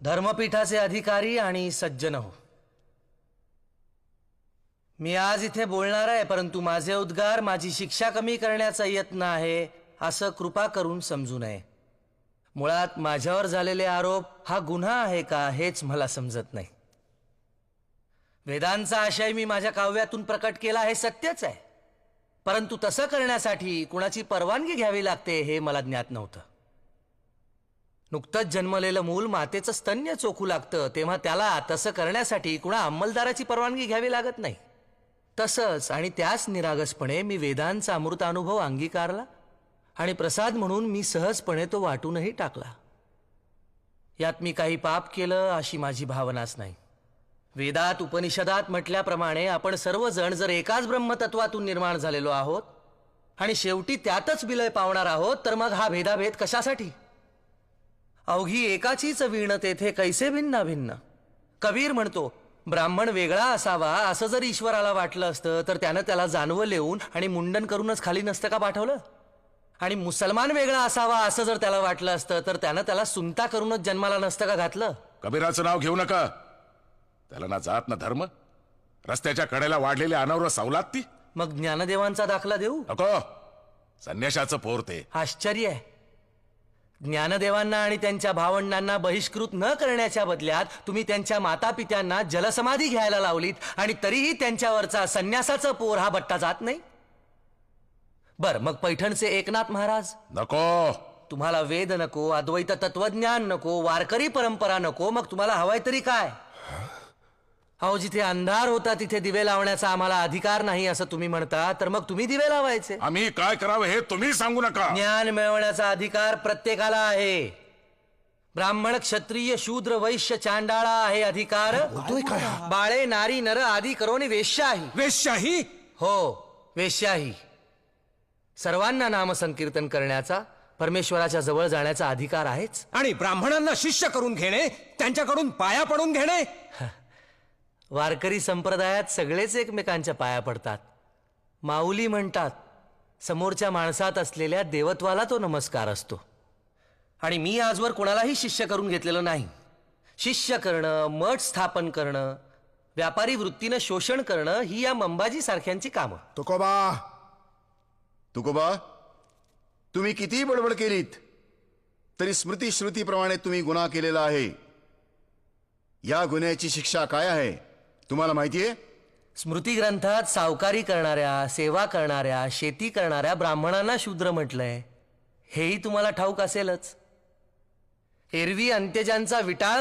धर्मपीठाचे अधिकारी आणि सज्जन हो, मी आज इथे बोलणार आहे, परंतु माझे उद्गार माझी शिक्षा कमी करण्याचा यत्न आहे असं कृपा करून समजू नये. मुळात माझ्यावर झालेले आरोप हा गुन्हा आहे का हेच मला समजत नाही. वेदांचा आशय मी माझ्या काव्यातून प्रकट केला हे सत्यच आहे, परंतु तसं करण्यासाठी कुणाची परवानगी घ्यावी लागते हे मला ज्ञात नव्हतं. नुकतंच जन्मलेलं मूल मातेचं स्तन्य चोखू लागतं तेव्हा त्याला तसं करण्यासाठी कुणा अंमलदाराची परवानगी घ्यावी लागत नाही. तसंच आणि त्याच निरागसपणे मी वेदांचा अमृतानुभव अंगीकारला आणि प्रसाद म्हणून मी सहजपणे तो वाटूनही टाकला. यात मी काही पाप केलं अशी माझी भावनाच नाही. वेदात उपनिषदात म्हटल्याप्रमाणे आपण सर्वजण जर एकाच ब्रह्मतत्वातून निर्माण झालेलो आहोत आणि शेवटी त्यातच विलय पावणार आहोत, तर मग हा भेदाभेद कशासाठी? अवघी एकाचीच वीण तेथे कैसे भिन्ना भिन्न. कबीर म्हणतो, ब्राह्मण वेगळा असावा असं जर ईश्वराला वाटलं असतं तर त्यानं त्याला जानवं लिहून आणि मुंडन करूनच खाली नसतं का पाठवलं? आणि मुसलमान वेगळा असावा असं जर त्याला वाटलं असतं तर त्यानं त्याला सुनता करूनच जन्माला नसतं का घातलं? कबीराचं नाव घेऊ नका. त्याला ना जात ना धर्म. रस्त्याच्या कडेला वाढलेली अनावर सवलात ती. मग ज्ञानदेवांचा दाखला देऊ नको. संन्याशाचं पोर ते. आश्चर्य आहे. ज्ञानदेवांना आणि त्यांच्या भावंडांना बहिष्कृत न करण्याच्या बदल्यात तुम्ही त्यांच्या मातापित्यांना जलसमाधी घ्यायला लावलीत आणि तरीही त्यांच्यावरचा संन्यासाचं पोर हा बट्टा जात नाही. बर, मग पैठणचे एकनाथ महाराज नको. तुम्हाला वेद नको, अद्वैत तत्वज्ञान नको, वारकरी परंपरा नको, मग तुम्हाला हवाय तरी काय? अहो, जिथे अंधार होता तिथे दिवे लावण्याचा आम्हाला अधिकार नाही असं तुम्ही म्हणता, तर मग तुम्ही दिवे लावायचे. आम्ही काय करावं हे तुम्ही सांगू नका. ज्ञान मिळवण्याचा अधिकार प्रत्येकाला आहे. ब्राह्मण, क्षत्रिय, शूद्र, वैश्य, चांडाळा आहे अधिकार. बाळे, नारी, नर आदी करोनी वेश्याही. वेश्याही? हो, वेश्याही. सर्वांना नामसंकीर्तन करण्याचा, परमेश्वराच्या जवळ जाण्याचा अधिकार आहेच. आणि ब्राह्मणांना शिष्य करून घेणे, त्यांच्याकडून पाया पडून घेणे? वारकरी संप्रदायात सगळेच एकमेकांच्या पाया पडतात. माऊली म्हणतात, समोरच्या माणसात असलेल्या देवत्वाला तो नमस्कार असतो. आणि मी आजवर कोणालाही शिष्य करून घेतलेलं नाही. शिष्य करणं, मठ स्थापन करणं, व्यापारी वृत्तीनं शोषण करणं ही या मंबाजी सारख्यांची कामं. तुकोबा, तुम्ही कितीही बडबड केलीत तरी स्मृती श्रुतीप्रमाणे तुम्ही गुन्हा केलेला आहे. या गुन्ह्याची शिक्षा काय आहे तुम्हाला माहितीये? स्मृती ग्रंथात सावकारी करणाऱ्या, सेवा करणाऱ्या, शेती करणाऱ्या ब्राह्मणांना शूद्र म्हटलंय. हेही तुम्हाला ठाऊक असेलच. एरवी अंत्यजांचा विटाळ